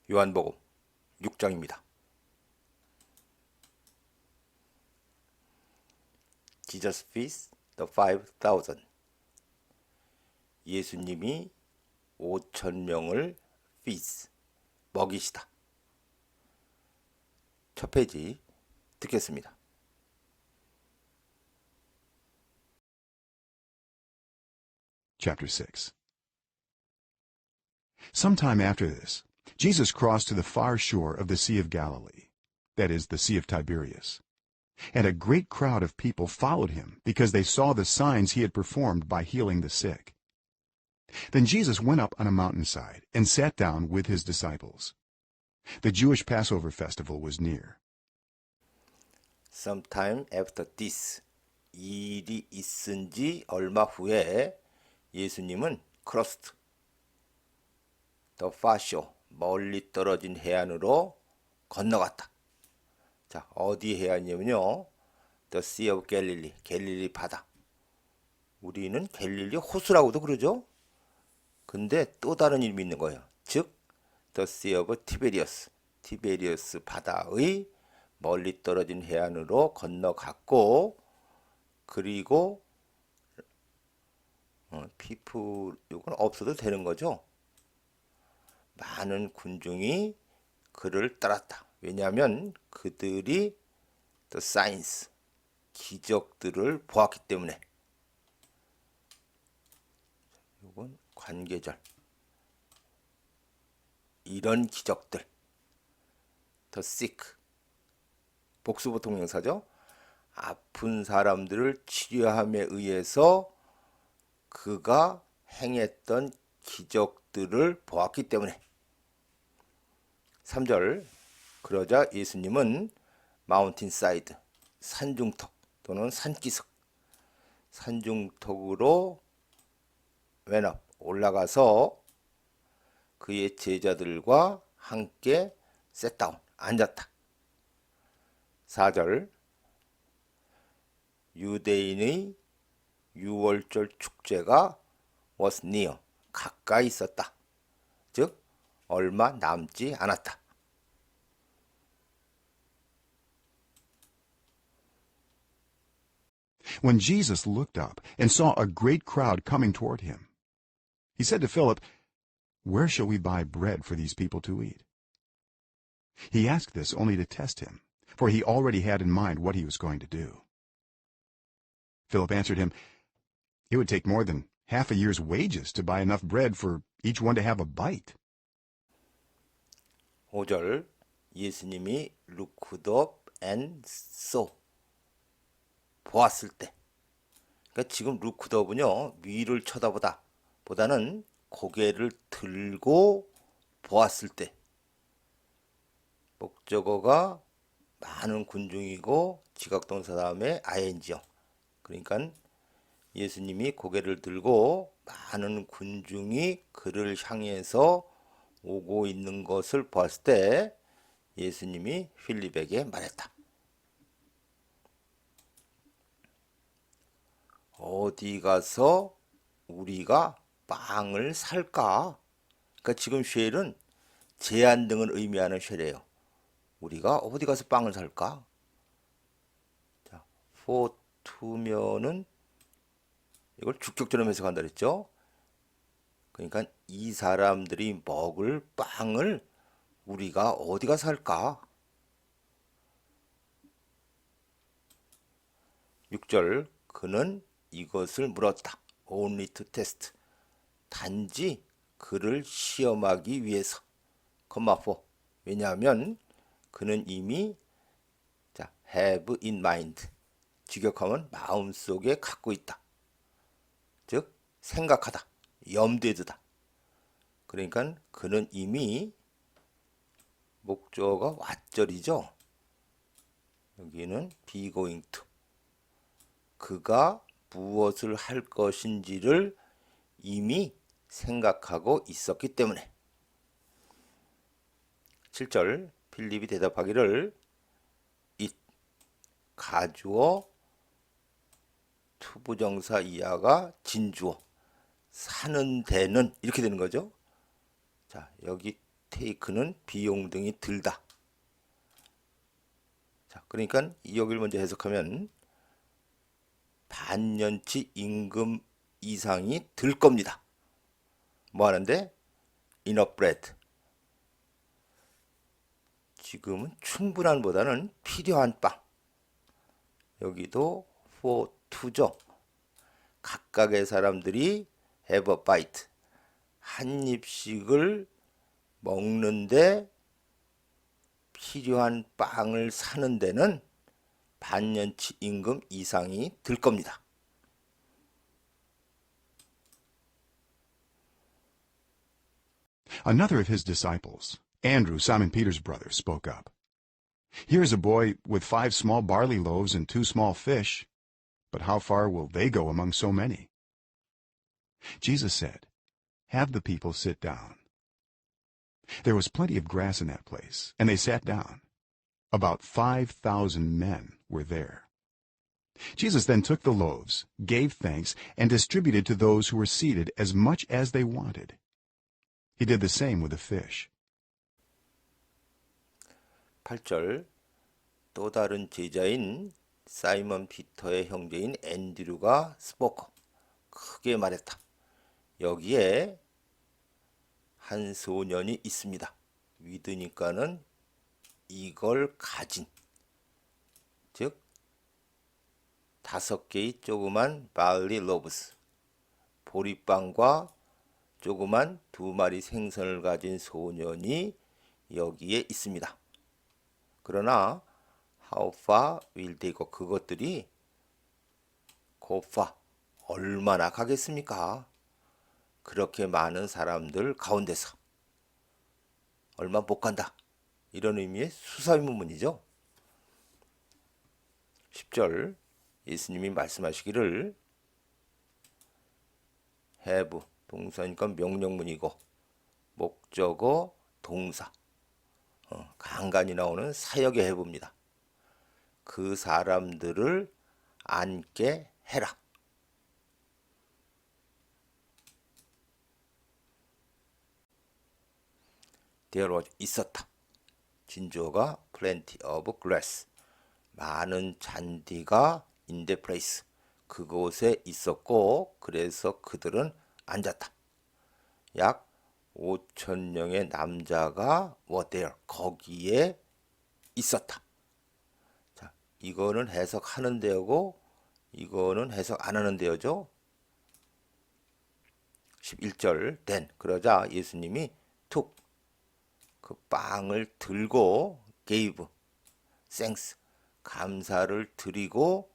요한복음 6장입니다. Jesus feeds the 5,000. 예수님이 5,000명을 feeds, 먹이시다. 첫 페이지 듣겠습니다. Chapter 6. Sometime after this, Jesus crossed to the far shore of the Sea of Galilee, that is, the Sea of Tiberias. And a great crowd of people followed him because they saw the signs he had performed by healing the sick. Then Jesus went up on a mountainside and sat down with his disciples. The Jewish Passover festival was near. Sometime after this, 이 일이 있은 지 얼마 후에 예수님은 crossed the far shore, 멀리 떨어진 해안으로 건너갔다. 자, 어디 해안이냐면요, the Sea of Galilee, 갈릴리 바다. 우리는 갈릴리 호수라고도 그러죠. 근데 또 다른 이름이 있는 거예요. 즉, the Sea of Tiberias, 티베리어스 바다의 멀리 떨어진 해안으로 건너갔고, 그리고 people 이건 없어도 되는 거죠. 많은 군중이 그를 따랐다. 왜냐하면 그들이 the signs, 기적들을 보았기 때문에. 이건 관계절. 이런 기적들. the sick, 복수보 동명사죠. 아픈 사람들을 치료함에 의해서 그가 행했던 기적들을 보았기 때문에. 3절, 그러자 예수님은 마운틴 사이드, 산중턱 또는 산기슭, 산중턱으로 went up, 올라가서 그의 제자들과 함께 sat down, 앉았다. 4절, 유대인의 유월절 축제가 was near, 가까이 있었다. 즉, 얼마 남지 않았다. When Jesus looked up and saw a great crowd coming toward him, he said to Philip, "Where shall we buy bread for these people to eat?" He asked this only to test him, for he already had in mind what he was going to do. Philip answered him, "It would take more than half a year's wages to buy enough bread for each one to have a bite." 5절, 예수님이 looked up and saw, 보았을 때. 그러니까 지금 looked up은요, 위를 쳐다보다 보다는 고개를 들고 보았을 때. 목적어가 많은 군중이고 지각동사 다음에 ing요. 그러니까 예수님이 고개를 들고 많은 군중이 그를 향해서 오고 있는 것을 보았을 때 예수님이 필립에게 말했다. 어디 가서 우리가 빵을 살까? 그러니까 지금 쉘은 제안 등을 의미하는 쉘이에요. 우리가 어디 가서 빵을 살까? 자, for to면은 이걸 주격처럼 해석한다 그랬죠? 그러니까 이 사람들이 먹을 빵을 우리가 어디 가서 살까? 6절, 그는 이것을 물었다. only to test. 단지 그를 시험하기 위해서. 콤마 4. 왜냐하면 그는 이미 have in mind. 직역하면 마음속에 갖고 있다. 즉 생각하다. 염두에 두다. 그러니까 그는 이미 목적어가 왓절이죠. 여기는 be going to. 그가 무엇을 할 것인지를 이미 생각하고 있었기 때문에. 7절, 필립이 대답하기를 it, 가주어 투부정사 이하가 진주어 사는 데는 이렇게 되는 거죠. 자, 여기 take는 비용 등이 들다. 자, 그러니까 여기를 먼저 해석하면 반년치 임금 이상이 들 겁니다. 뭐 하는데? enough bread. 지금은 충분한 보다는 필요한 빵. 여기도 for to죠. 각각의 사람들이 have a bite. 한 입씩을 먹는데 필요한 빵을 사는 데는 반년치 임금 이상이 들 겁니다. Another of his disciples, Andrew, Simon Peter's brother, spoke up. Here is a boy with 5 small barley loaves and 2 small fish, but how far will they go among so many? Jesus said, "Have the people sit down." There was plenty of grass in that place, and they sat down. About 5,000 men were there. Jesus then took the loaves, gave thanks, and distributed to those who were seated as much as they wanted. He did the same with the fish. 8절 또 다른 제자인 사이먼 피터의 형제인 앤드류가 스포커 크게 말했다. 여기에 한 소년이 있습니다. 위드니까는 이걸 가진, 즉 5개의 조그만 발리 로브스, 보리빵과 조그만 2마리 생선을 가진 소년이 여기에 있습니다. 그러나 how far will they go? 그것들이 go far, 얼마나 가겠습니까? 그렇게 많은 사람들 가운데서 얼마 못 간다. 이런 의미의 수사의문문이죠. 10절 예수님이 말씀하시기를 have 동사니까 명령문이고 목적어 동사 간간히 나오는 사역의 have입니다. 그 사람들을 앉게 해라. There was 있었다. 진주어가 plenty of glass. 많은 잔디가 in the place. 그곳에 있었고 그래서 그들은 앉았다. 약 5,000명의 남자가 were there. 거기에 있었다. 자, 이거는 해석하는 데요고 이거는 해석 안 하는 데요죠. 11절 then 그러자 예수님이 툭 그 빵을 들고 gave thanks 감사를 드리고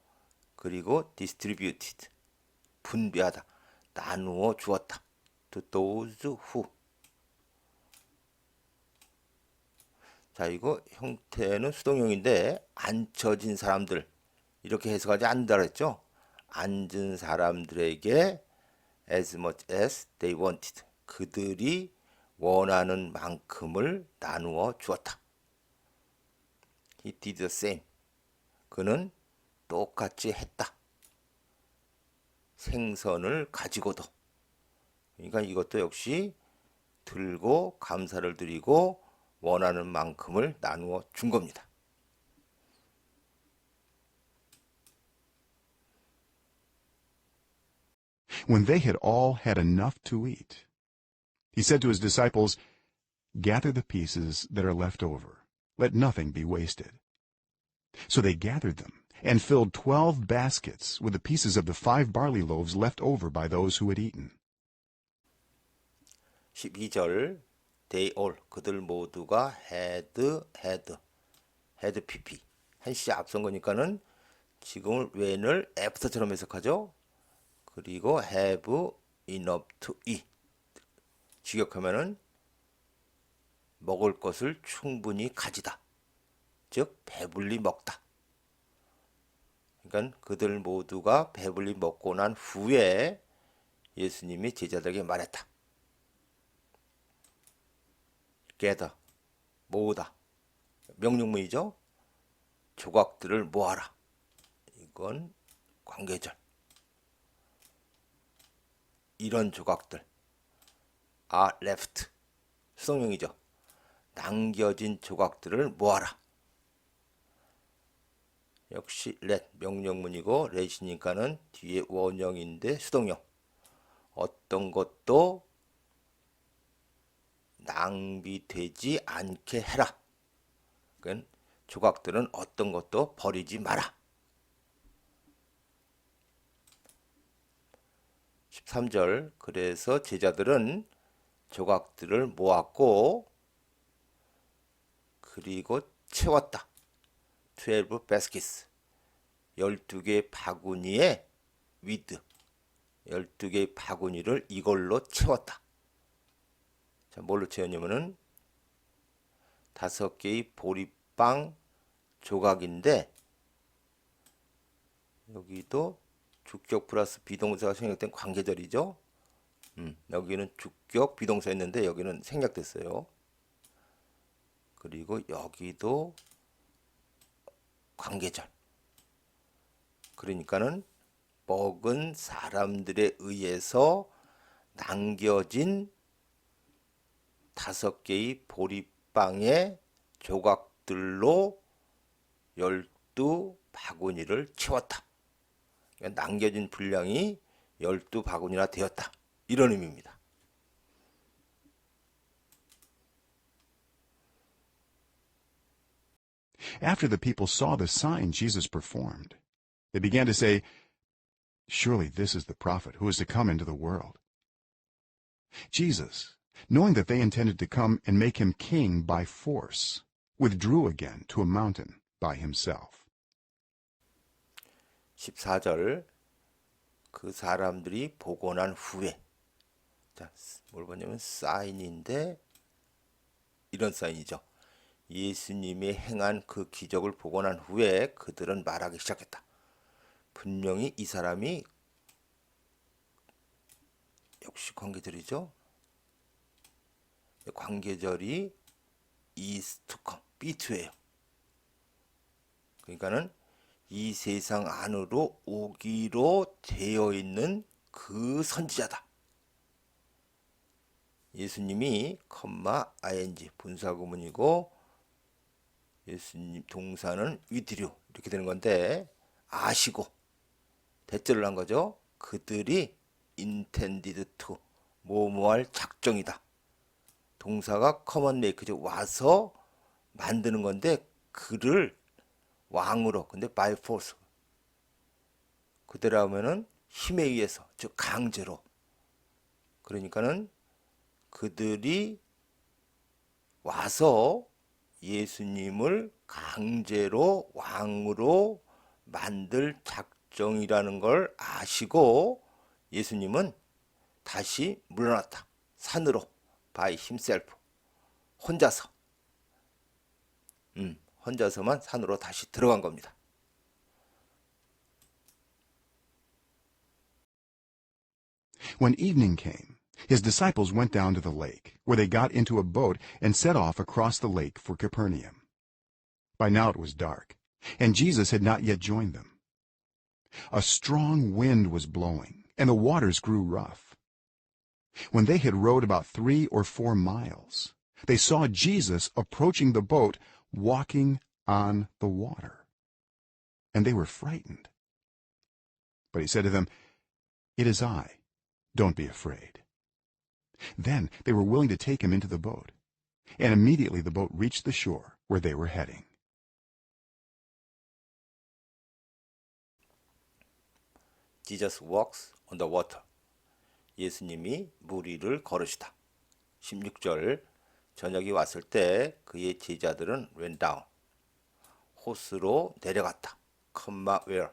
그리고 distributed 분배하다 나누어 주었다 to those who. 자, 이거 형태는 수동형인데 앉혀진 사람들 이렇게 해석하지 않는다 그랬죠. 앉은 사람들에게 as much as they wanted 그들이 원하는 만큼을 나누어 주었다. He did the same. 그는 똑같이 했다. 생선을 가지고도. 그러니까 이것도 역시 들고 감사를 드리고 원하는 만큼을 나누어 준 겁니다. When they had all had enough to eat, he said to his disciples, "Gather the pieces that are left over. Let nothing be wasted." So they gathered them and filled 12 baskets with the pieces of the 5 barley loaves left over by those who had eaten. 12절 They all 그들 모두가 had pp 한 시 앞선 거니까는 지금을 when을 after처럼 해석하죠. 그리고 have enough to eat 직역하면은 먹을 것을 충분히 가지다. 즉 배불리 먹다. 그러니까 그들 모두가 배불리 먹고 난 후에 예수님이 제자들에게 말했다. gather 모으다. 명령문이죠. 조각들을 모아라. 이건 관계절. 이런 조각들 are left 수동형이죠. 남겨진 조각들을 모아라. 역시 let 명령문이고 let이니까는 뒤에 원형인데 수동형. 어떤 것도 낭비되지 않게 해라. 그러니까 조각들은 어떤 것도 버리지 마라. 13절 그래서 제자들은 조각들을 모았고 그리고 채웠다. 12 baskets 12개 바구니에 with 12개의 바구니를 이걸로 채웠다. 자, 뭘로 채웠냐면은 5개의 보리빵 조각인데 여기도 주격 플러스 비동사가 생략된 관계절이죠. 여기는 주격 비동사였는데 여기는 생략됐어요. 그리고 여기도 관계절. 그러니까는 먹은 사람들에 의해서 남겨진 5개의 보리빵의 조각들로 12바구니를 채웠다. 그러니까 남겨진 분량이 12바구니나 되었다. 이런 의미입니다. After the people saw the sign Jesus performed, they began to say, "Surely this is the prophet who is to come into the world." Jesus, knowing that they intended to come and make him king by force, withdrew again to a mountain by himself. 14절 그 사람들이 보고 난 후에 자, 뭘 보냐면 사인인데 이런 사인이죠. 예수님이 행한 그 기적을 보고 난 후에 그들은 말하기 시작했다. 분명히 이 사람이 역시 관계절이죠. 관계절이 is to come, be to예요. 그러니까는 이 세상 안으로 오기로 되어 있는 그 선지자다. 예수님이 ing 분사구문이고 예수님 동사는 withdrew 이렇게 되는 건데 아시고 대절을 한 거죠. 그들이 intended to 뭐뭐할 작정이다. 동사가 come and make죠. 와서 만드는 건데 그를 왕으로 근데 by force 그대로 하면은 힘에 의해서 즉 강제로 그러니까는 그들이 와서 예수님을 강제로 왕으로 만들 작정이라는 걸 아시고 예수님은 다시 물러났다. 산으로 by himself 혼자서만 산으로 다시 들어간 겁니다. When evening came, his disciples went down to the lake, where they got into a boat and set off across the lake for Capernaum. By now it was dark, and Jesus had not yet joined them. A strong wind was blowing, and the waters grew rough. When they had rowed about 3 or 4 miles, they saw Jesus approaching the boat, walking on the water. And they were frightened. But he said to them, "It is I. Don't be afraid." Then they were willing to take him into the boat, and immediately the boat reached the shore where they were heading. Jesus walks on the water. 예수님이 물 위를 걸으시다. 16절 저녁이 왔을 때 그의 제자들은 went down. 호수로 내려갔다. where.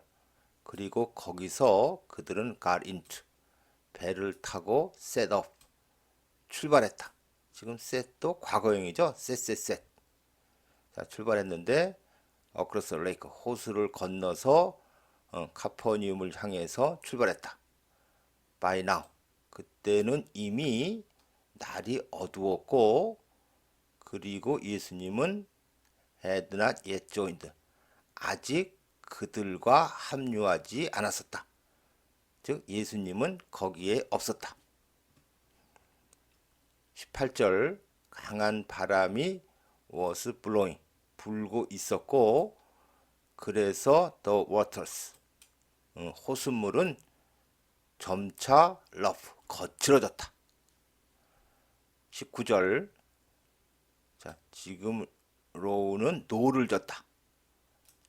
그리고 거기서 그들은 got into. 배를 타고 set off. 출발했다. 지금 set도 과거형이죠. set. 자, 출발했는데 across the lake 호수를 건너서 카퍼니움을 향해서 출발했다. By now 그때는 이미 날이 어두웠고 그리고 예수님은 had not yet joined 아직 그들과 합류하지 않았었다. 즉 예수님은 거기에 없었다. 18절 강한 바람이 was blowing. 불고 있었고, 그래서 the waters. 호수물은 점차 rough. 거칠어졌다. 19절. 자, 지금 로우는 노를 졌다.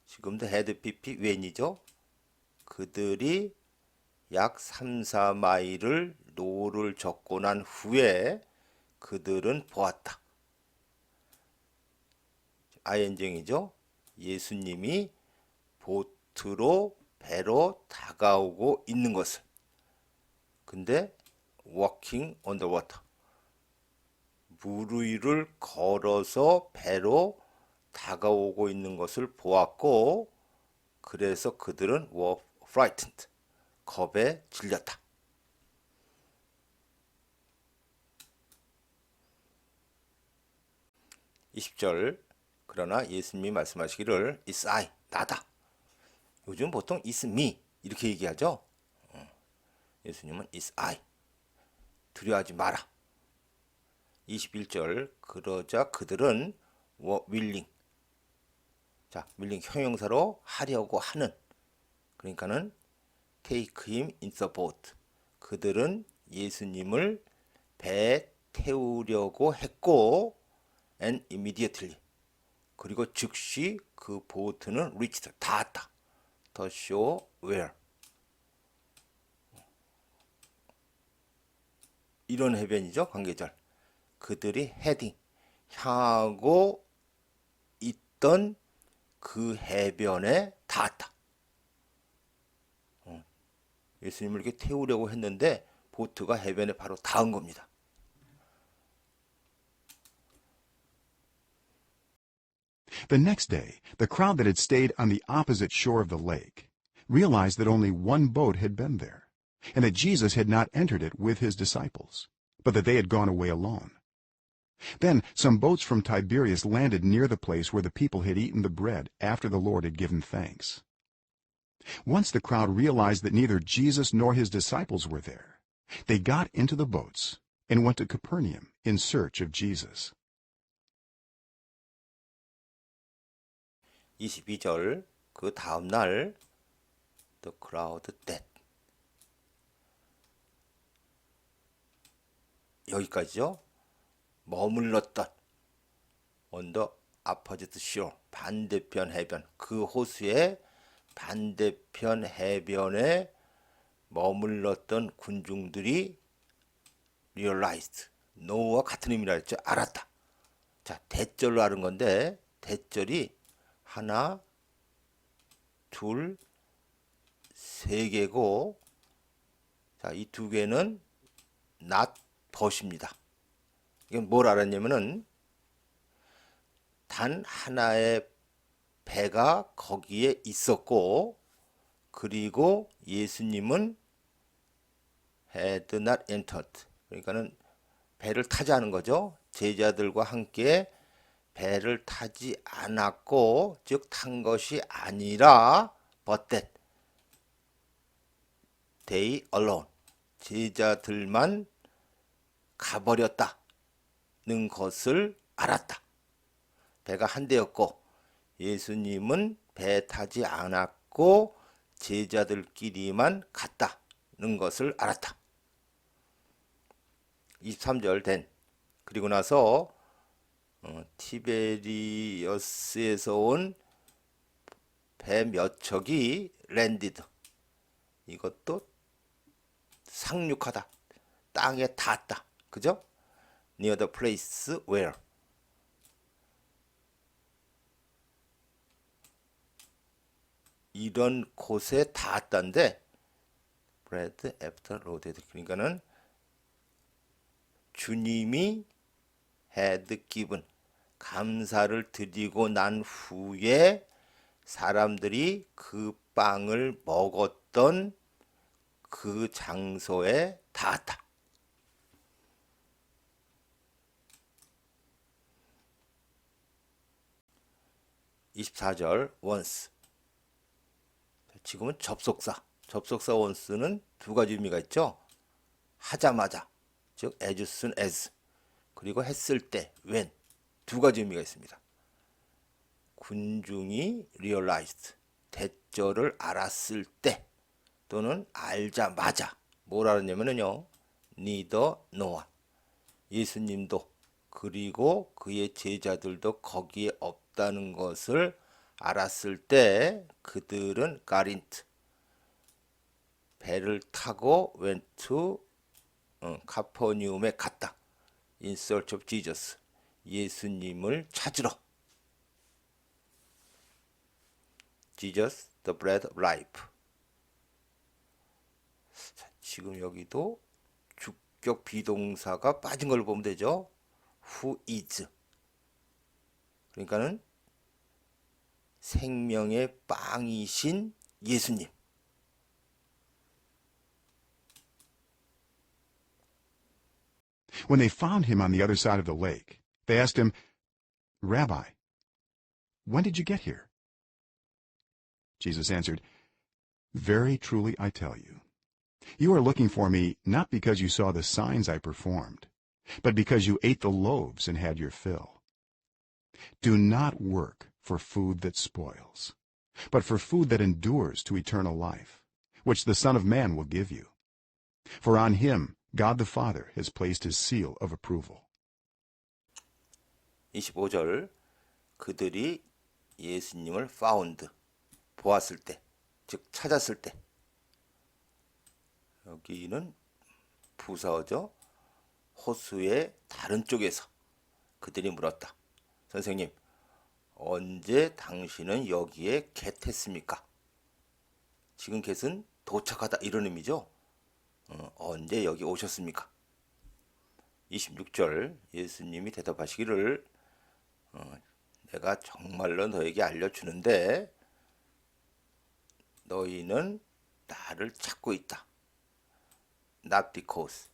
지금도 헤드 PP 웬이죠? 그들이 약 3, 4마일을 노를 젓고 난 후에 그들은 보았다. ING이죠. 예수님이 배로 다가오고 있는 것을. 근데 walking on the water. 물 위를 걸어서 배로 다가오고 있는 것을 보았고, 그래서 그들은 were frightened. 겁에 질렸다. 20절. 그러나 예수님이 말씀하시기를 It's I, 나다. 요즘 보통 It's me 이렇게 얘기하죠. 예수님은 It's I, 두려워하지 마라. 21절. 그러자 그들은 were willing. 자, willing 형용사로 하려고 하는. 그러니까는 take him in the boat. 그들은 예수님을 배에 태우려고 했고, and immediately. 그리고 즉시 그 보트는 reached. 닿았다. The shore where. 이런 해변이죠. 관계절. 그들이 heading. 향하고 있던 그 해변에 닿았다. 예수님을 이렇게 태우려고 했는데 보트가 해변에 바로 닿은 겁니다. The next day, the crowd that had stayed on the opposite shore of the lake realized that only one boat had been there, and that Jesus had not entered it with his disciples, but that they had gone away alone. Then some boats from Tiberias landed near the place where the people had eaten the bread after the Lord had given thanks. Once the crowd realized that neither Jesus nor his disciples were there, they got into the boats and went to Capernaum in search of Jesus. 22절. 그 다음 날 the crowd that. 여기까지죠. 머물렀던 on the opposite shore. 반대편 해변. 그 호수의 반대편 해변에 머물렀던 군중들이 realized. know와 같은 의미라 했죠. 알았다. 자, 대절로 하는 건데 대절이 하나, 둘, 세 개고, 자, 이 두 개는 not but입니다. 이게 뭘 알았냐면은 단 하나의 배가 거기에 있었고, 그리고 예수님은 had not entered. 그러니까는 배를 타지 않은 거죠. 제자들과 함께 배를 타지 않았고, 즉 탄 것이 아니라 but that they alone. 제자들만 가버렸다는 것을 알았다. 배가 한 대였고 예수님은 배 타지 않았고 제자들끼리만 갔다는 것을 알았다. 23절 된. 그리고 나서 티베리어스에서 온 배 몇 척이 랜디드. 이것도 상륙하다. 땅에 닿았다. 그죠? near the place where. 이런 곳에 닿았다는데 bread after loaded. 그러니까는 주님이 had given. 감사를 드리고 난 후에 사람들이 그 빵을 먹었던 그 장소에 닿았다. 24절 once. 지금은 접속사. 접속사 once는 두 가지 의미가 있죠. 하자마자, 즉 as soon as. 그리고 했을 때 when. 두 가지 의미가 있습니다. 군중이 realized, 대절을 알았을 때 또는 알자마자 뭘 알았냐면요. neither nor, 예수님도 그리고 그의 제자들도 거기에 없다는 것을 알았을 때 그들은 가린트, 배를 타고 went to 카퍼니움에 갔다. In search of Jesus, 예수님을 찾으러. Jesus, the bread of life. 자, 지금 여기도 주격 비동사가 빠진 걸 보면 되죠. Who is. 그러니까는 생명의 빵이신 예수님. When they found him on the other side of the lake, they asked him, Rabbi, when did you get here? Jesus answered, Very truly I tell you, you are looking for me not because you saw the signs I performed, but because you ate the loaves and had your fill. Do not work for food that spoils, but for food that endures to eternal life, which the Son of Man will give you. For on him God the Father has placed his seal of approval. 25절, 그들이 예수님을 found, 보았을 때, 즉 찾았을 때. 여기는 부사어죠. 호수의 다른 쪽에서 그들이 물었다. 선생님, 언제 당신은 여기에 겟했습니까? 지금 겟은 도착하다 이런 의미죠. 언제 여기 오셨습니까? 26절, 예수님이 대답하시기를 내가 정말로 너에게 알려주는데 너희는 나를 찾고 있다. Not because,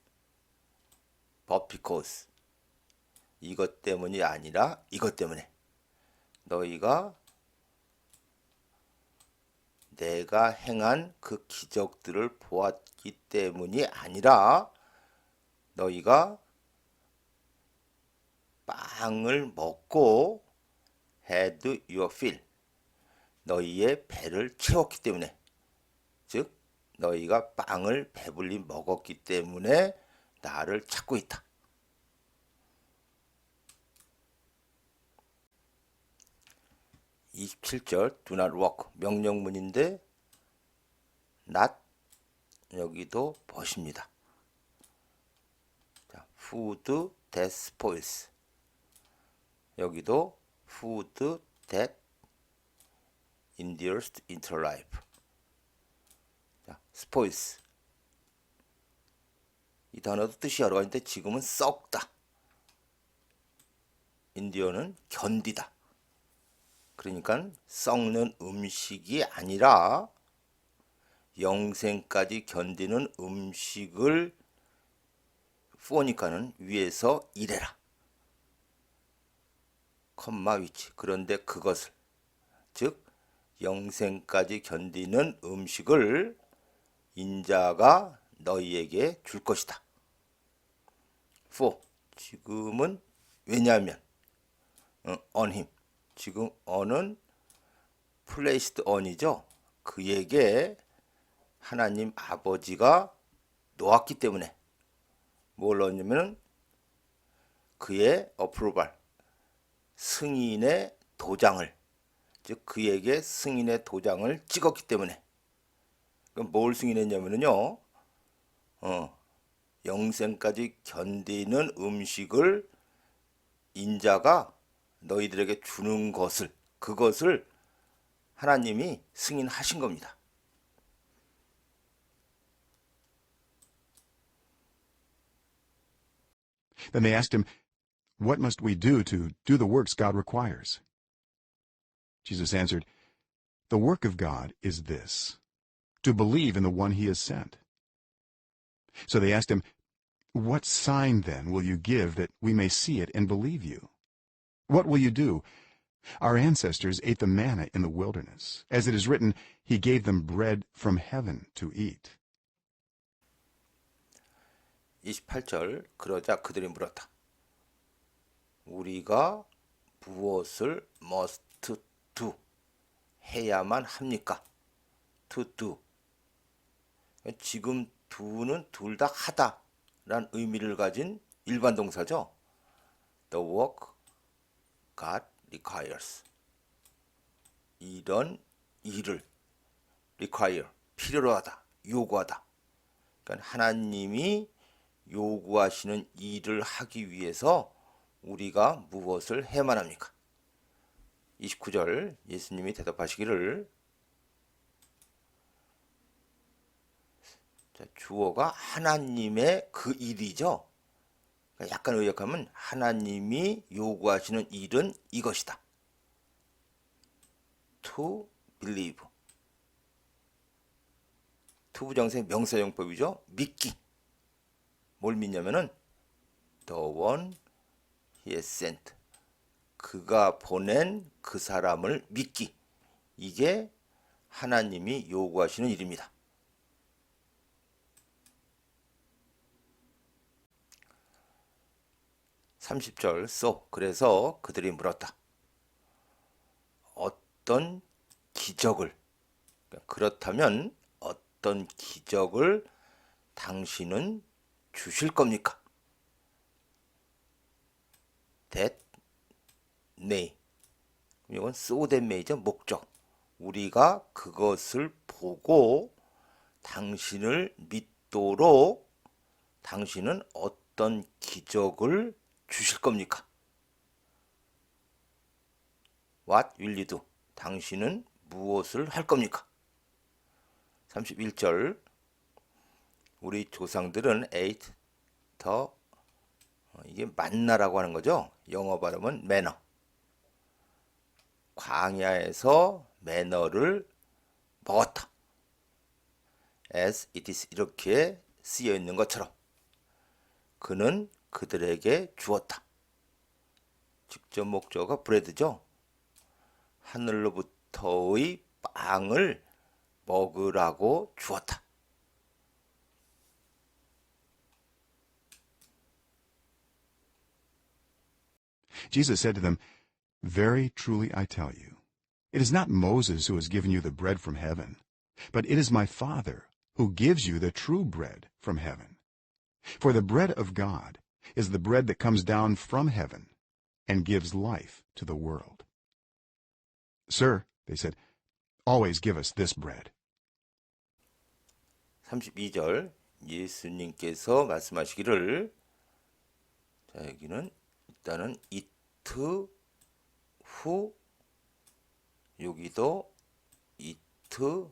but because. 이것 때문이 아니라 이것 때문에. 너희가 내가 행한 그 기적들을 보았기 때문이 아니라 너희가 빵을 먹고 had your fill, 너희의 배를 채웠기 때문에, 즉 너희가 빵을 배불리 먹었기 때문에 나를 찾고 있다. 27절 do not walk, 명령문인데 not 여기도 벗입니다. 자, food that spoils, 여기도 food that endures into life. 자, spoils, 이 단어도 뜻이 여러 가지인데 지금은 썩다. endure는 견디다. 그러니까 썩는 음식이 아니라 영생까지 견디는 음식을 포니까는 위에서 일해라. 컴마 위치. 그런데 그것을, 즉 영생까지 견디는 음식을 인자가 너희에게 줄 것이다. for, 지금은 왜냐하면 on him, 지금 on은 placed on이죠. 그에게 하나님 아버지가 놓았기 때문에 뭘 넣었냐면 그의 approval, 승인의 도장을, 즉 그에게 승인의 도장을 찍었기 때문에. 그럼 뭘 승인했냐면요, 영생까지 견디는 음식을 인자가 너희들에게 주는 것을, 그것을 하나님이 승인하신 겁니다. Then they asked him, What must we do to do the works God requires? Jesus answered, The work of God is this, to believe in the one he has sent. So they asked him, What sign then will you give that we may see it and believe you? What will you do? Our ancestors ate the manna in the wilderness. As it is written, he gave them bread from heaven to eat. 28절, 그러자 그들이 물었다. 우리가 무엇을 must do 해야만 합니까? to do. 지금 do는 둘 다 하다 라는 의미를 가진 일반 동사죠. The work God requires. 이런 일을 require, 필요로 하다, 요구하다. 그러니까 하나님이 요구하시는 일을 하기 위해서 우리가 무엇을 해야만 합니까? 29절 예수님이 대답하시기를, 자, 주어가 하나님의 그 일이죠. 그러니까 약간 의역하면 하나님이 요구하시는 일은 이것이다. To believe. to 부정사의 명사용법이죠. 믿기. 뭘 믿냐면은 the one he has sent. 그가 보낸 그 사람을 믿기. 이게 하나님이 요구하시는 일입니다. 30절 so 그래서 그들이 물었다. 어떤 기적을, 그렇다면 어떤 기적을 당신은 주실 겁니까? that may. 이건 so that may죠. 목적. 우리가 그것을 보고 당신을 믿도록 당신은 어떤 기적을 주실 겁니까? What will you do? 당신은 무엇을 할 겁니까? 31절 우리 조상들은 ate the 이게 만나라고 하는 거죠. 영어 발음은 매너. 광야에서 매너를 먹었다. As it is 이렇게 쓰여 있는 것처럼 그는 그들에게 주었다. 직접 목적어가 브레드죠. 하늘로부터의 빵을 먹으라고 주었다. Jesus said to them, Very truly I tell you, it is not Moses who has given you the bread from heaven, but it is my Father who gives you the true bread from heaven. For the bread of God is the bread that comes down from heaven and gives life to the world. Sir, they said, always give us this bread. 32절 예수님께서 말씀하시기를, 자 여기는 일단은 이트 후, 여기도 이트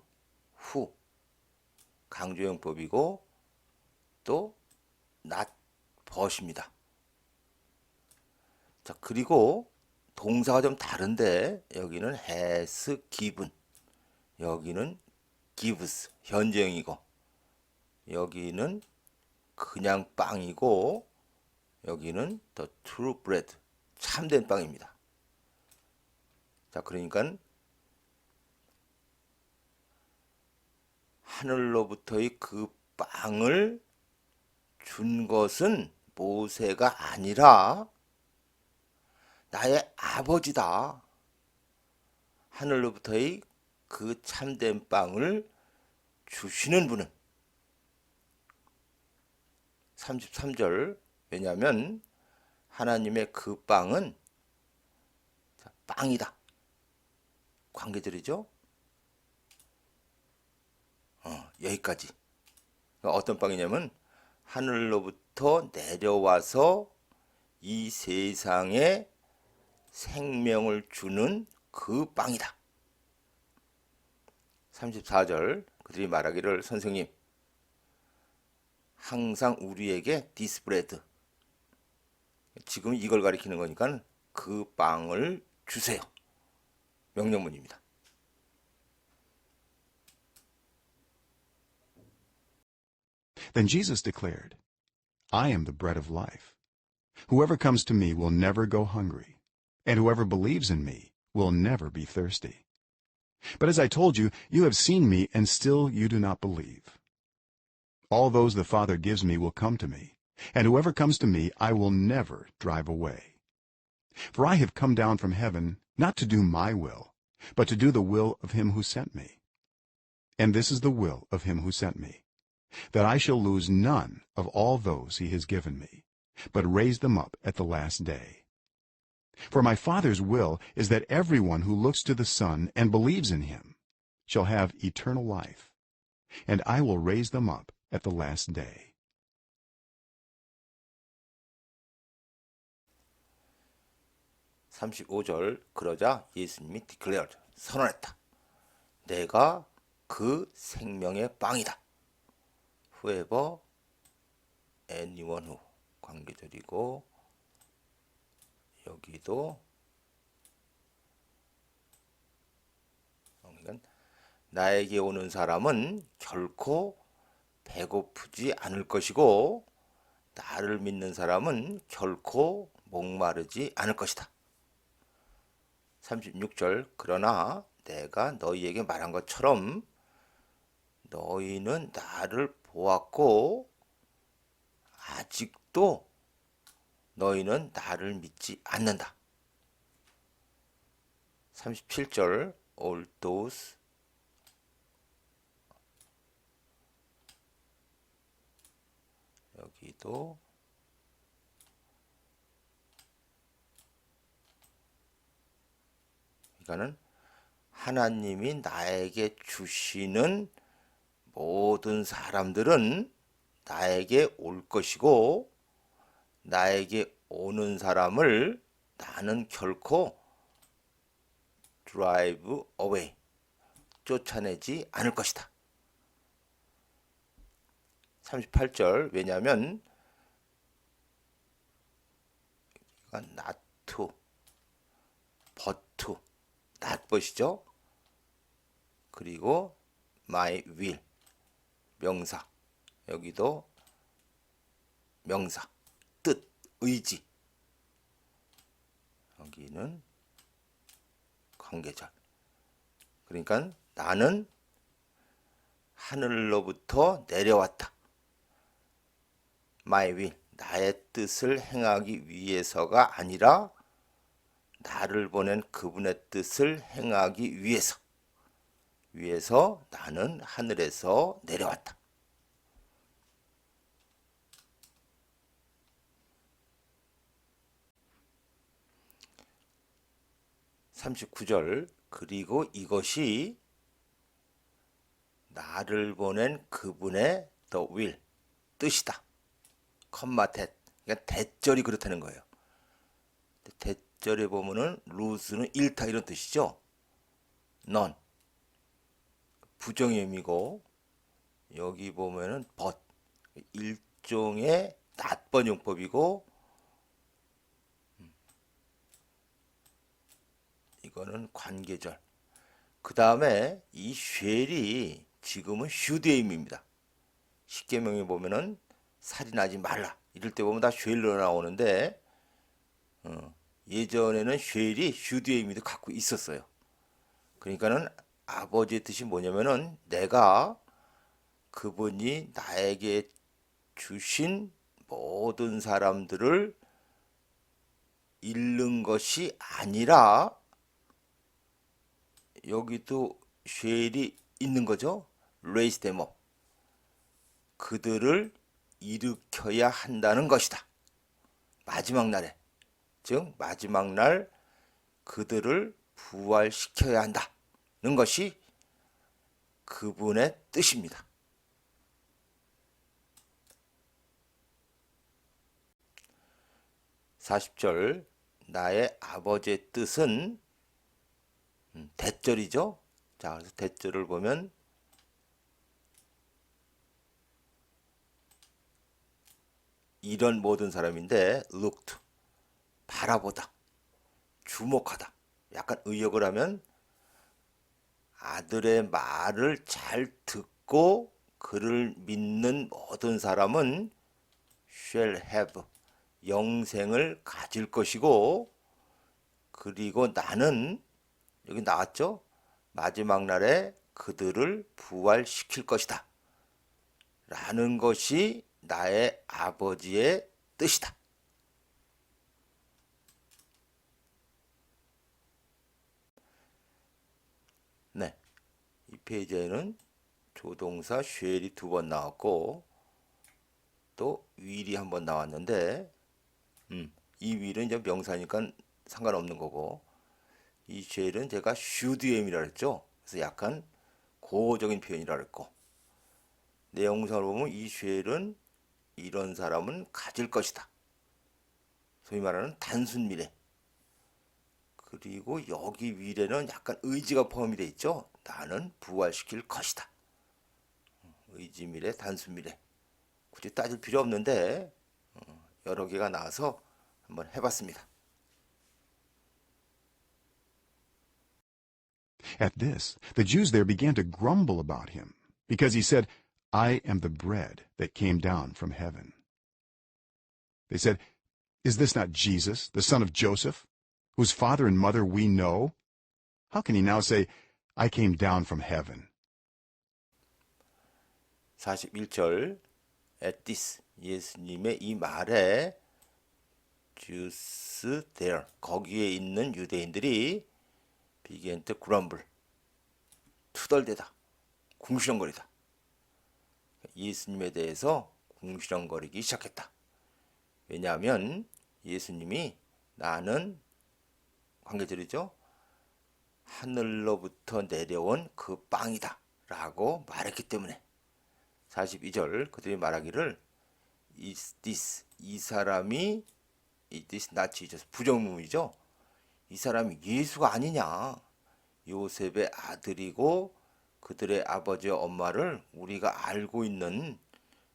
후 강조형법이고 또 not but입니다. 자 그리고 동사가 좀 다른데 여기는 has given, 여기는 gives 현재형이고 여기는 그냥 빵이고 여기는 the true bread 참된 빵입니다. 자 그러니까 하늘로부터의 그 빵을 준 것은 모세가 아니라 나의 아버지다. 하늘로부터의 그 참된 빵을 주시는 분은 33절 왜냐하면 하나님의 그 빵은 빵이다. 관계절이죠. 여기까지. 어떤 빵이냐면 하늘로부터 내려와서 이 세상에 생명을 주는 그 빵이다. 34절 그들이 말하기를 선생님 항상 우리에게 this bread 지금 이걸 가리키는 거니까 그 빵을 주세요. 명령문입니다. Then Jesus declared, I am the bread of life. Whoever comes to me will never go hungry, and whoever believes in me will never be thirsty. But as I told you, you have seen me, and still you do not believe. All those the Father gives me will come to me, and whoever comes to me I will never drive away. For I have come down from heaven not to do my will, but to do the will of him who sent me. And this is the will of him who sent me, that I shall lose none of all those he has given me, but raise them up at the last day. For my Father's will is that everyone who looks to the Son and believes in him shall have eternal life, and I will raise them up at the last day. 35절 그러자 예수님이 declared 선언했다. 내가 그 생명의 빵이다. Whoever, anyone who 관계절이고 여기도 그러니까 나에게 오는 사람은 결코 배고프지 않을 것이고 나를 믿는 사람은 결코 목마르지 않을 것이다. 36절 그러나 내가 너희에게 말한 것처럼 너희는 나를 보았고 아직도 너희는 나를 믿지 않는다. 37절 all those 여기도 그러니까는 하나님이 나에게 주시는 모든 사람들은 나에게 올 것이고 나에게 오는 사람을 나는 결코 drive away 쫓아내지 않을 것이다. 38절 왜냐하면 not to, but to, not but이죠. 그리고 my will 명사 여기도 명사 뜻 의지 여기는 관계절 그러니까 나는 하늘로부터 내려왔다. my will 나의 뜻을 행하기 위해서가 아니라 나를 보낸 그분의 뜻을 행하기 위해서 나는 하늘에서 내려왔다. 39절 그리고 이것이 나를 보낸 그분의 the will 뜻이다. 컴마 대 그러니까 대절이 그렇다는 거예요. 대절에 보면은 루스는 잃다 이런 뜻이죠. none 부정의 의미고 여기 보면은 but 일종의 낫번 용법이고 이거는 관계절. 그 다음에 이 쉘이 지금은 슈드의 의미입니다. 십계명에 보면은 살인하지 말라 이럴 때 보면 다 쉘로 나오는데 예전에는 쉘이 슈드의 의미도 갖고 있었어요. 그러니까는 아버지의 뜻이 뭐냐면은 내가 그분이 나에게 주신 모든 사람들을 잃는 것이 아니라 여기도 쉘이 있는 거죠. raise them up. 그들을 일으켜야 한다는 것이다. 마지막 날에 즉 마지막 날 그들을 부활시켜야 한다는 것이 그분의 뜻입니다. 40절 나의 아버지의 뜻은 대절이죠. 자, 그래서 대절을 보면 이런 모든 사람인데 looked 바라보다 주목하다 약간 의역을 하면 아들의 말을 잘 듣고 그를 믿는 모든 사람은 shall have 영생을 가질 것이고 그리고 나는 여기 나왔죠? 마지막 날에 그들을 부활시킬 것이다. 라는 것이 나의 아버지의 뜻이다. 페이지에는 조동사 쉘이 2번 나왔고 또 will이 한 번 나왔는데 이 will은 이제 명사니까 상관없는 거고 이 쉘은 제가 should am이라 했죠. 그래서 약간 고어적인 표현이라 했고 내용상을 보면 이 쉘은 이런 사람은 가질 것이다. 소위 말하는 단순 미래. 그리고 여기 will에는 약간 의지가 포함이 돼 있죠. 나는 부활시킬 것이다. 의지 미래, 단순 미래. 굳이 따질 필요 없는데 여러 개가 나와서 한번 해봤습니다. At this, the Jews there began to grumble about him, because he said, I am the bread that came down from heaven. They said, Is this not Jesus, the son of Joseph, whose father and mother we know? How can he now say, I came down from heaven? 41절 At this 예수님의 이 말에 Jews there 거기에 있는 유대인들이 began to grumble 투덜대다 궁시렁거리다 예수님에 대해서 궁시렁거리기 시작했다. 왜냐하면 예수님이 나는 관계절이죠. 하늘로부터 내려온 그 빵이다 라고 말했기 때문에 42절 그들이 말하기를 Is this 이 사람이 Is this not Jesus 부정문이죠. 이 사람이 예수가 아니냐. 요셉의 아들이고 그들의 아버지와 엄마를 우리가 알고 있는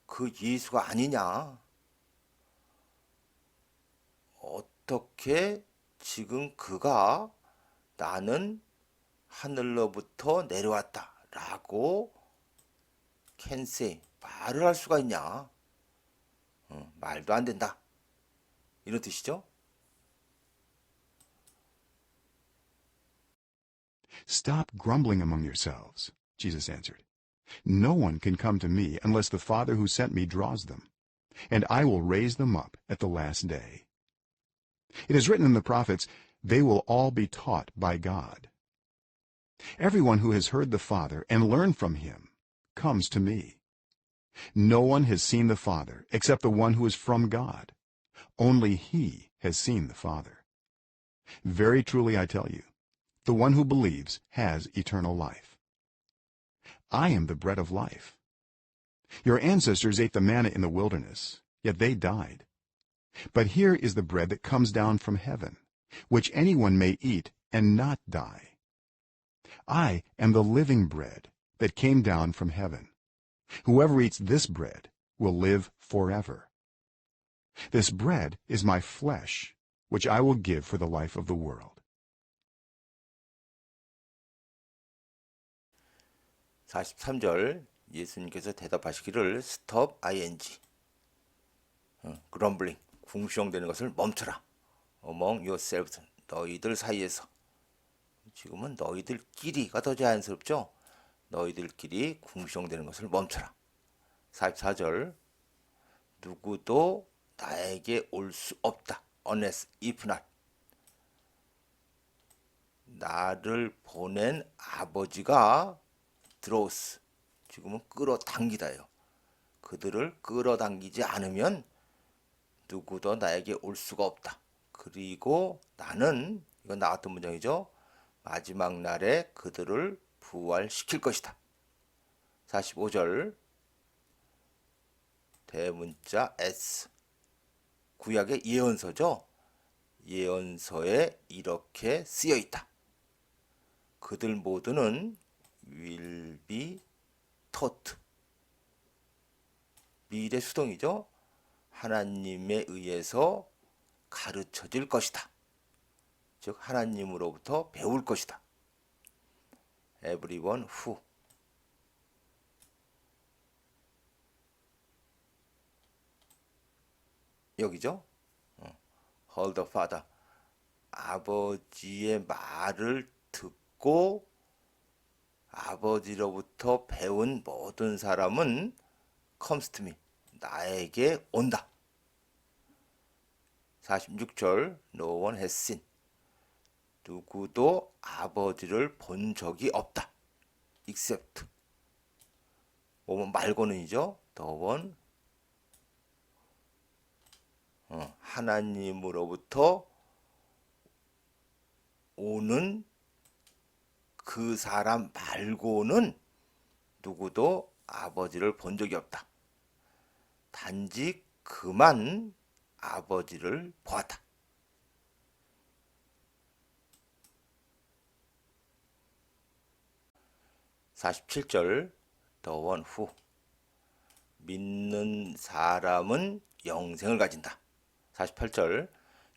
그 예수가 아니냐. 어떻게 지금 그가 나는 하늘로부터 내려왔다 라고 can say 말을 할 수가 있냐. 말도 안 된다. 이런 뜻이죠. Stop grumbling among yourselves, Jesus answered. No one can come to me unless the Father who sent me draws them, and I will raise them up at the last day. It is written in the prophets, they will all be taught by God. Everyone who has heard the Father and learned from him comes to me. No one has seen the Father except the one who is from God. Only he has seen the Father. Very truly I tell you, the one who believes has eternal life. I am the bread of life. Your ancestors ate the manna in the wilderness, yet they died. But here is the bread that comes down from heaven, which anyone may eat and not die. I am the living bread that came down from heaven. Whoever eats this bread will live forever. This bread is my flesh, which I will give for the life of the world. 43절 예수님께서 대답하시기를 stop ing grumbling 궁시렁대는 것을 멈춰라 among yourselves 너희들 사이에서 지금은 너희들끼리가 더 자연스럽죠. 너희들끼리 궁시렁대는 것을 멈춰라. 44절 누구도 나에게 올 수 없다 unless if not 나를 보낸 아버지가 draws 지금은 끌어당기다요. 그들을 끌어당기지 않으면 누구도 나에게 올 수가 없다. 그리고 나는 이건 나왔던 문장이죠. 마지막 날에 그들을 부활시킬 것이다. 45절 대문자 S 구약의 예언서죠. 예언서에 이렇게 쓰여 있다. 그들 모두는 will be taught 미래 수동이죠. 하나님에 의해서 가르쳐질 것이다. 즉 하나님으로부터 배울 것이다. Everyone who 여기죠. Heard the Father 아버지의 말을 듣고 아버지로부터 배운 모든 사람은 comes to me 나에게 온다. 46절 No one has seen 누구도 아버지를 본 적이 없다. except. 뭐뭐 말고는이죠. the one 하나님으로부터 오는 그 사람 말고는 누구도 아버지를 본 적이 없다. 단지 그만 아버지를 보았다. 47절 the one who 믿는 사람은 영생을 가진다. 48절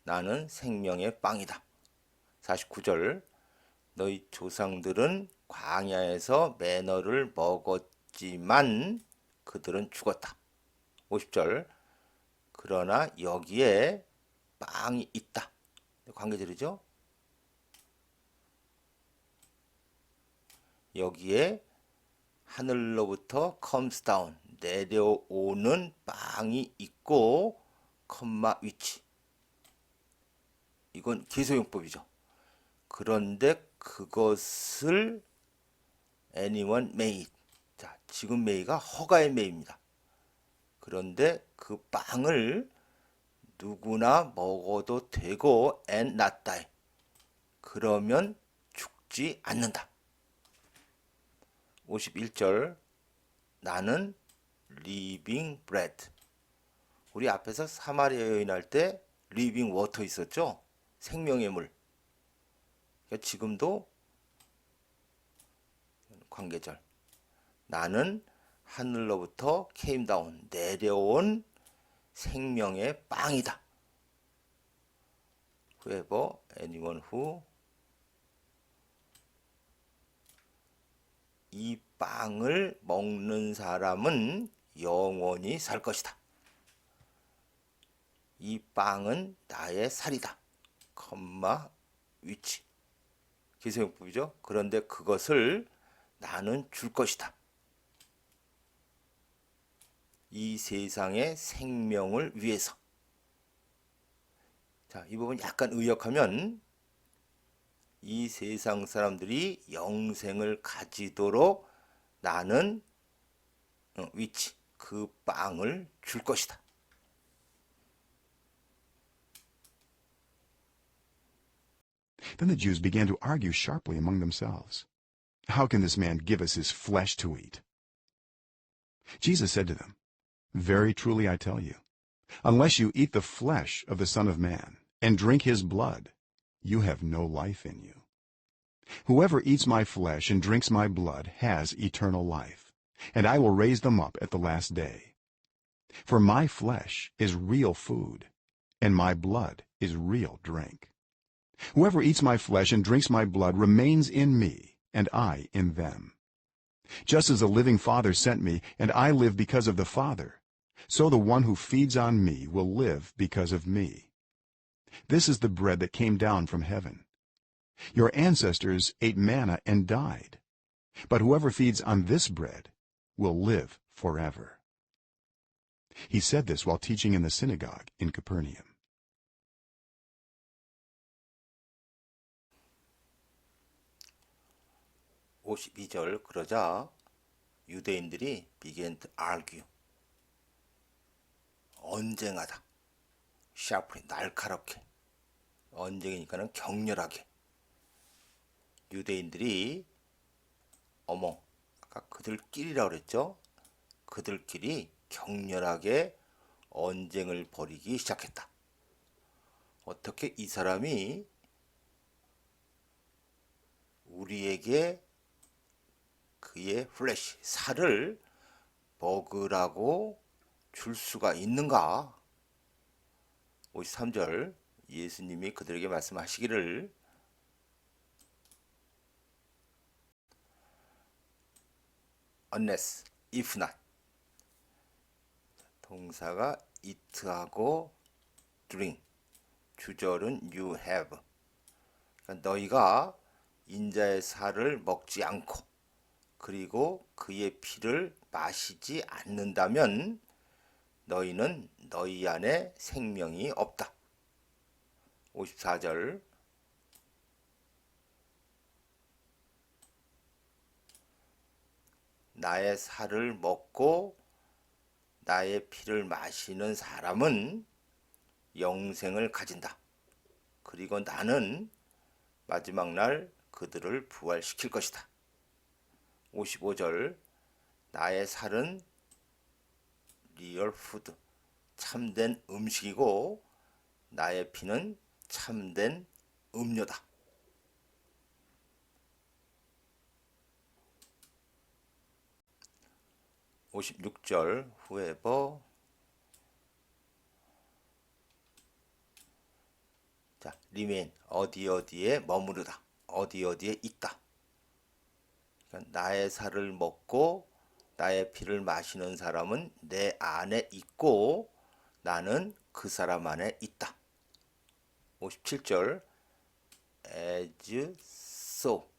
나는 생명의 빵이다. 49절 너희 조상들은 광야에서 매너를 먹었지만 그들은 죽었다. 50절 그러나 여기에 빵이 있다. 관계절이죠. 여기에 하늘로부터 comes down 내려오는 빵이 있고 컴마 위치. 이건 계소용법이죠. 그런데 그것을 anyone may. 자, 지금 may가 허가의 may입니다. 그런데 그 빵을 누구나 먹어도 되고 and not die. 그러면 죽지 않는다. 51절 나는 living bread. 우리 앞에서 사마리아 여인 할 때 living water 있었죠? 생명의 물. 그러니까 지금도 관계절. 나는 하늘로부터 came down 내려온 생명의 빵이다. Whoever, anyone who 이 빵을 먹는 사람은 영원히 살 것이다. 이 빵은 나의 살이다. 컴마 위치. 기세용법이죠. 그런데 그것을 나는 줄 것이다. 이 세상의 생명을 위해서. 자, 이 부분 약간 의역하면 이 세상 사람들이 영생을 가지도록 나는 위치, 그 빵을 줄 것이다. Then the Jews began to argue sharply among themselves. How can this man give us his flesh to eat? Jesus said to them, Very truly I tell you, unless you eat the flesh of the Son of Man and drink his blood, you have no life in you. Whoever eats my flesh and drinks my blood has eternal life, and I will raise them up at the last day. For my flesh is real food, and my blood is real drink. Whoever eats my flesh and drinks my blood remains in me, and I in them. Just as the living Father sent me, and I live because of the Father, so the one who feeds on me will live because of me. This is the bread that came down from heaven. Your ancestors ate manna and died, but whoever feeds on this bread will live forever. He said this while teaching in the synagogue in Capernaum. (52절) 그러자 유대인들이 began to argue. 언쟁하다. sharply, 날카롭게. 언쟁이니까는 격렬하게. 유대인들이 아까 그들끼리라고 그랬죠? 그들끼리 격렬하게 언쟁을 벌이기 시작했다. 어떻게 이 사람이 우리에게 그의 플래시, 살을 먹으라고 줄 수가 있는가? 53절 예수님이 그들에게 말씀하시기를 unless, if not. 동사가 eat하고 drink, 주절은 you have. 그러니까 너희가 인자의 살을 먹지 않고 그리고 그의 피를 마시지 않는다면 너희는 너희 안에 생명이 없다. 54절 나의 살을 먹고 나의 피를 마시는 사람은 영생을 가진다. 그리고 나는 마지막 날 그들을 부활시킬 것이다. 55절 나의 살은 리얼 푸드, 참된 음식이고 나의 피는 참된 음료다. 56절 whoever 자, remain 어디 어디에 머무르다. 어디 어디에 있다. 그러니까 나의 살을 먹고 나의 피를 마시는 사람은 내 안에 있고 나는 그 사람 안에 있다. 57절 as so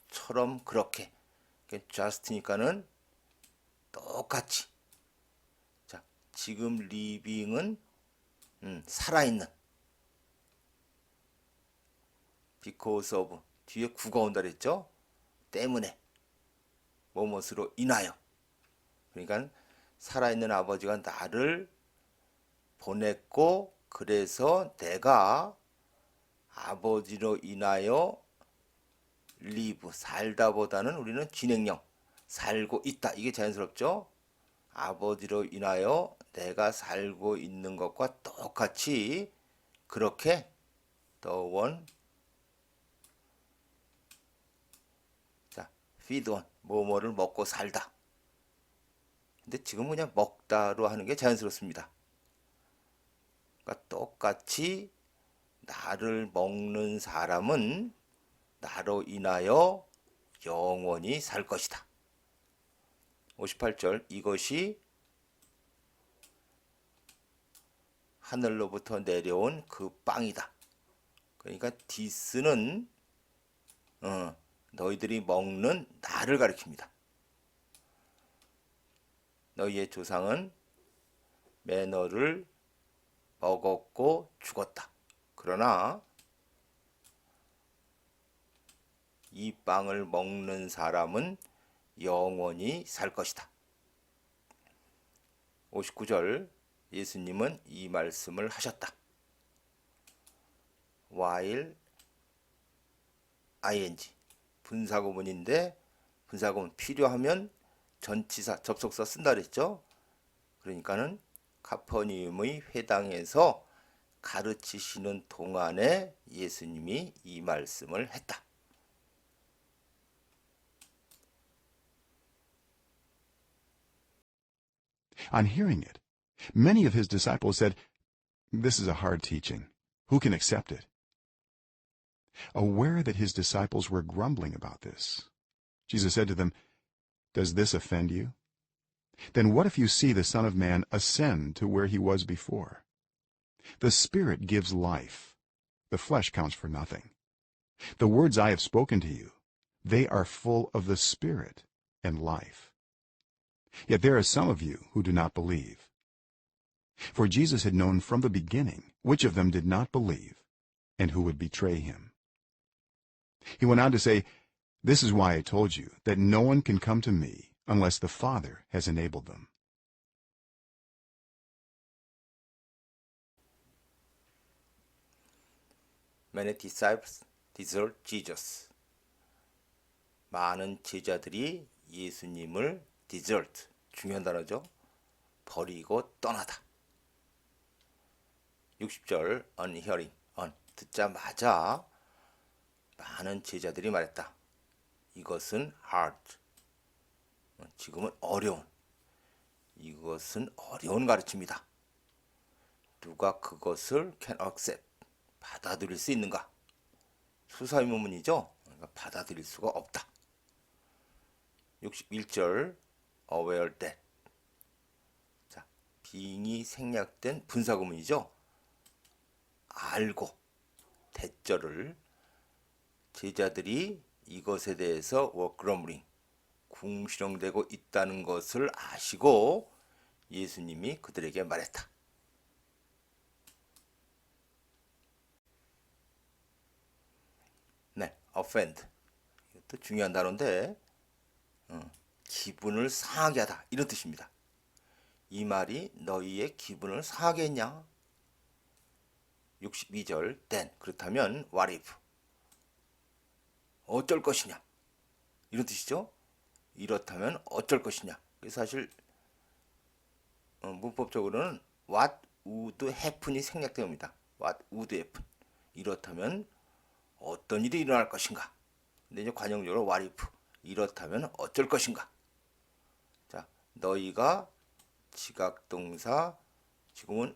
처럼 그렇게 just니까는 똑같이 자 지금 living은 살아있는 because of 뒤에 구가 온다 그랬죠. 때문에 뭐뭇으로 인하여 그러니까 살아있는 아버지가 나를 보냈고 그래서 내가 아버지로 인하여 live 살다보다는 우리는 진행형 살고 있다 이게 자연스럽죠. 아버지로 인하여 내가 살고 있는 것과 똑같이 그렇게 the one 자 feed on 뭐뭐를 먹고 살다. 근데 지금 그냥 먹다로 하는 게 자연스럽습니다. 그러니까 똑같이 나를 먹는 사람은 나로 인하여 영원히 살 것이다. 58절 이것이 하늘로부터 내려온 그 빵이다. 그러니까 디스는 너희들이 먹는 나를 가리킵니다. 너희의 조상은 매너를 먹었고 죽었다. 그러나 이 빵을 먹는 사람은 영원히 살 것이다. 59절 예수님은 이 말씀을 하셨다. while ing 분사구문인데 분사구문 필요하면 전치사 접속사 쓴다 그랬죠. 그러니까는 카퍼니움의 회당에서 가르치시는 동안에 예수님이 이 말씀을 했다. On hearing it, many of his disciples said, "This is a hard teaching. Who can accept it?" Aware that his disciples were grumbling about this, Jesus said to them, "Does this offend you? Then what if you see the Son of Man ascend to where he was before? The Spirit gives life. The flesh counts for nothing. The words I have spoken to you, they are full of the Spirit and life. Yet there are some of you who do not believe." For Jesus had known from the beginning which of them did not believe and who would betray him. He went on to say, "This is why I told you that no one can come to me unless the Father has enabled them." Many disciples desert Jesus. 많은 제자들이 예수님을 desert, 중요한 단어죠. 버리고 떠나다. 60절 on hearing, on 듣자마자 많은 제자들이 말했다. 이것은 hard, 지금은 어려운, 이것은 어려운 가르침이다. 누가 그것을 can accept, 받아들일 수 있는가? 수사의문문이죠. 그러니까 받아들일 수가 없다. 61절 aware that 자, being이 생략된 분사구문이죠. 알고 대절을 제자들이 이것에 대해서 were grumbling 궁시렁대고 있다는 것을 아시고 예수님이 그들에게 말했다. 네, offend 이것도 중요한 단어인데 기분을 상하게 하다 이런 뜻입니다. 이 말이 너희의 기분을 상하게 했냐? 62절 then 그렇다면 what if 어쩔 것이냐 이런 뜻이죠. 이렇다면 어쩔 것이냐. 사실 문법적으로는 what would happen이 생략되옵니다. what would happen 이렇다면 어떤 일이 일어날 것인가. 근데 이제 관용적으로 what if 이렇다면 어쩔 것인가. 자, 너희가 지각동사 지금은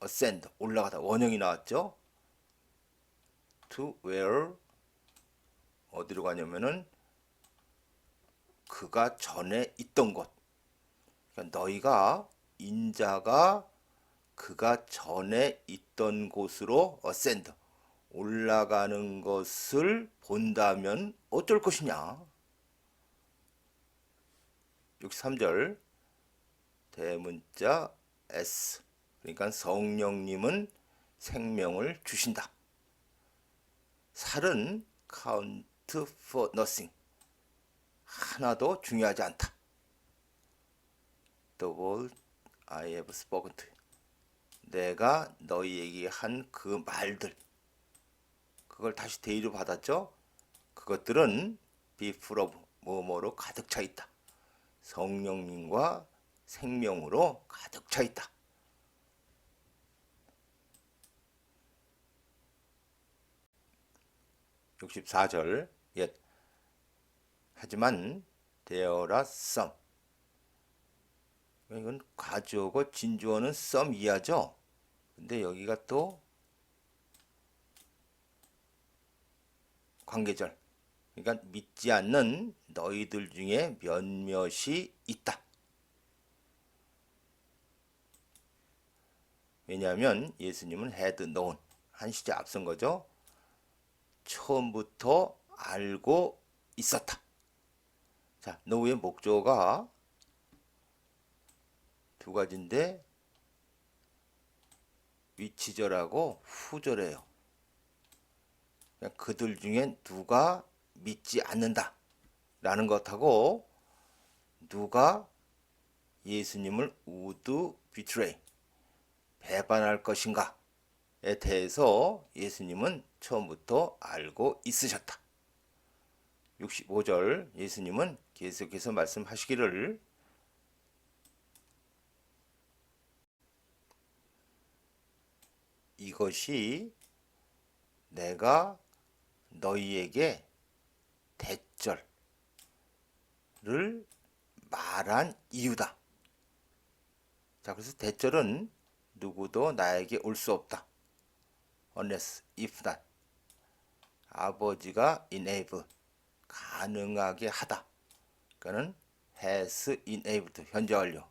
ascend 올라가다 원형이 나왔죠. to where 어디로 가냐면은 그가 전에 있던 곳. 그러니까 너희가 인자가 그가 전에 있던 곳으로 ascend 올라가는 것을 본다면 어쩔 것이냐. 63절 대문자 S 그러니까 성령님은 생명을 주신다. 살은 count for nothing 하나도 중요하지 않다. The word I have spoken to you. 내가 너희에게 한 그 말들 그걸 다시 대의로 받았죠. 그것들은 be full of 뭐뭐로 가득 차 있다. 성령님과 생명으로 가득 차 있다. (64절) yet 하지만 there are some 이건 과주어고 진주어는 some 이하죠. 근데 여기가 또 관계절 그러니까 믿지 않는 너희들 중에 몇몇이 있다. 왜냐하면 예수님은 had known 한 시제 앞선 거죠. 처음부터 알고 있었다. 자, know의 목조가 두 가지인데 위치절하고 후절이에요. 그들 중에 누가 믿지 않는다 라는 것하고 누가 예수님을 would betray 배반할 것인가에 대해서 예수님은 처음부터 알고 있으셨다. 65절 예수님은 계속해서 말씀하시기를 이것이 내가 너희에게 대절을 말한 이유다. 자, 그래서 대절은 누구도 나에게 올 수 없다. unless, if not. 아버지가 enable, 가능하게 하다. 그러니까는 has enabled, 현재 완료.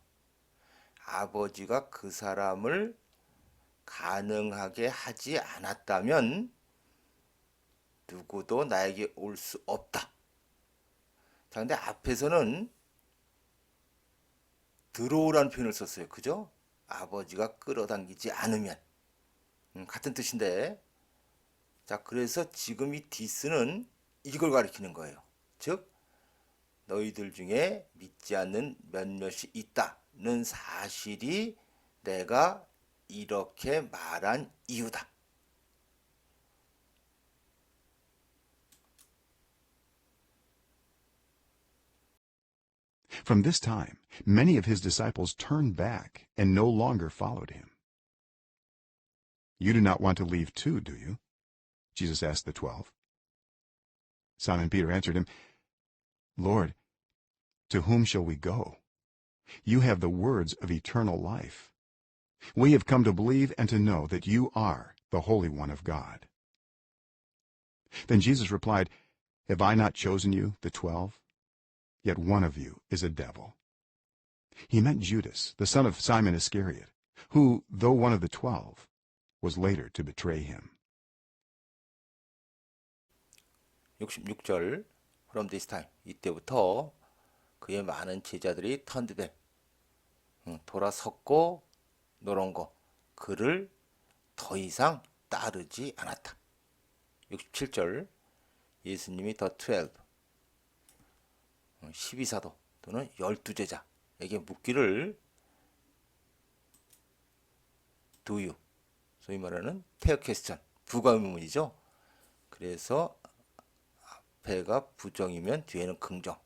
아버지가 그 사람을 가능하게 하지 않았다면 누구도 나에게 올 수 없다. 자, 근데 앞에서는 들어오라는 표현을 썼어요. 그죠? 아버지가 끌어당기지 않으면. 같은 뜻인데. 자, 그래서 지금 이 디스는 이걸 가리키는 거예요. 즉, 너희들 중에 믿지 않는 몇몇이 있다는 사실이 내가 이렇게 말한 이유다. From this time, many of his disciples turned back and no longer followed him. You do not want to leave too, do you? Jesus asked the 12. Simon Peter answered him, Lord, to whom shall we go? You have the words of eternal life. We have come to believe and to know that you are the Holy One of God. Then Jesus replied, Have I not chosen you, the 12? Yet one of you is a devil. He meant Judas, the son of Simon Iscariot, who, though one of the 12, was later to betray him. 66절 From this time 이때부터 그의 많은 제자들이 turned back 돌아섰고 노론고 그를 더 이상 따르지 않았다. 67절 예수님이 더 12 12사도 또는 12제자에게 묻기를 do you, 소위 말하는 페어 퀘스천, 부가 의문이죠. 그래서 앞에가 부정이면 뒤에는 긍정.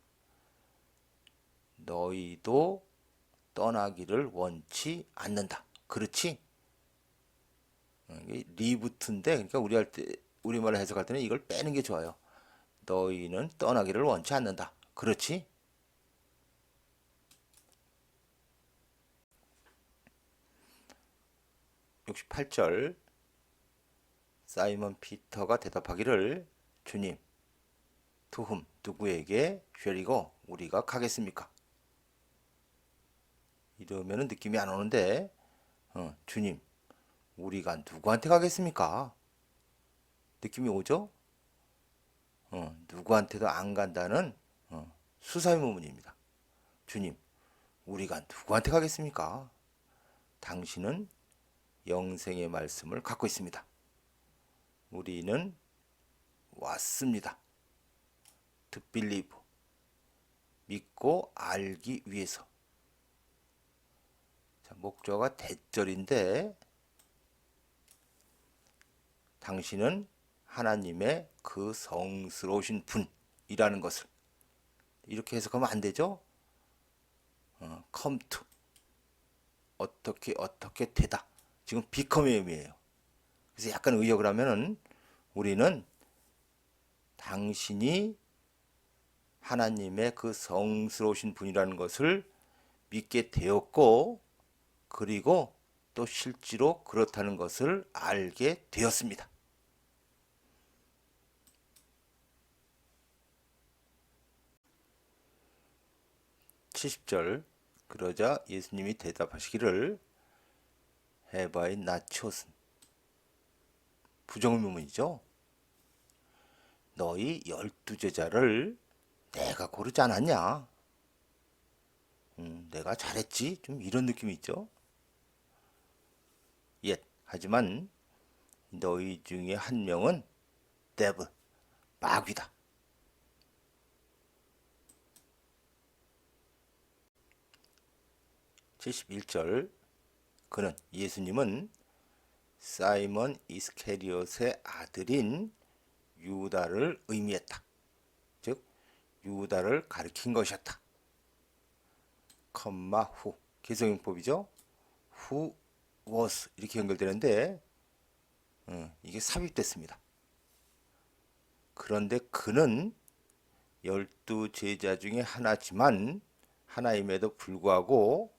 너희도 떠나기를 원치 않는다. 그렇지? 이게 리부트인데, 그러니까 우리말로 해석할 때는 이걸 빼는 게 좋아요. 너희는 떠나기를 원치 않는다. 그렇지? (68절) 사이먼 피터가 대답하기를 주님, to whom, 누구에게 쉐리고 우리가 가겠습니까? 이러면은 느낌이 안 오는데, 주님, 우리가 누구한테 가겠습니까? 느낌이 오죠? 누구한테도 안 간다는 수사의문문입니다. 주님, 우리가 누구한테 가겠습니까? 당신은 영생의 말씀을 갖고 있습니다. 우리는 왔습니다. To believe, 믿고 알기 위해서. 자, 목적어가 대절인데, 당신은 하나님의 그 성스러우신 분이라는 것을 이렇게 해석하면 안 되죠? come to, 어떻게 되다. 지금 become의 의미예요. 그래서 약간 의역을 하면은 우리는 당신이 하나님의 그 성스러우신 분이라는 것을 믿게 되었고, 그리고 또 실제로 그렇다는 것을 알게 되었습니다. 70절 그러자 예수님이 대답하시기를 have I not chosen, 부정의문이죠. 너희 12제자를 내가 고르지 않았냐? 내가 잘했지? 좀 이런 느낌이 있죠. 하지만 너희 중에 한 명은 devil, 마귀다. 71절 그는, 예수님은 사이먼 이스케리ot의 아들인 유다를 의미했다. 즉 유다를 가리킨 것이었다. 후, 개성용법이죠. who was 이렇게 연결되는데 이게 삽입됐습니다. 그런데 그는 12제자 중에 하나지만 하나임에도 불구하고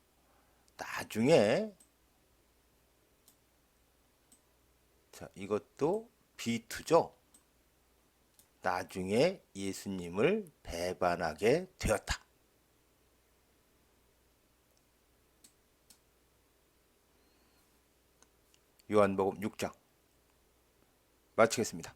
나중에, 자, 이것도 B2죠. 나중에 예수님을 배반하게 되었다. 요한복음 6장 마치겠습니다.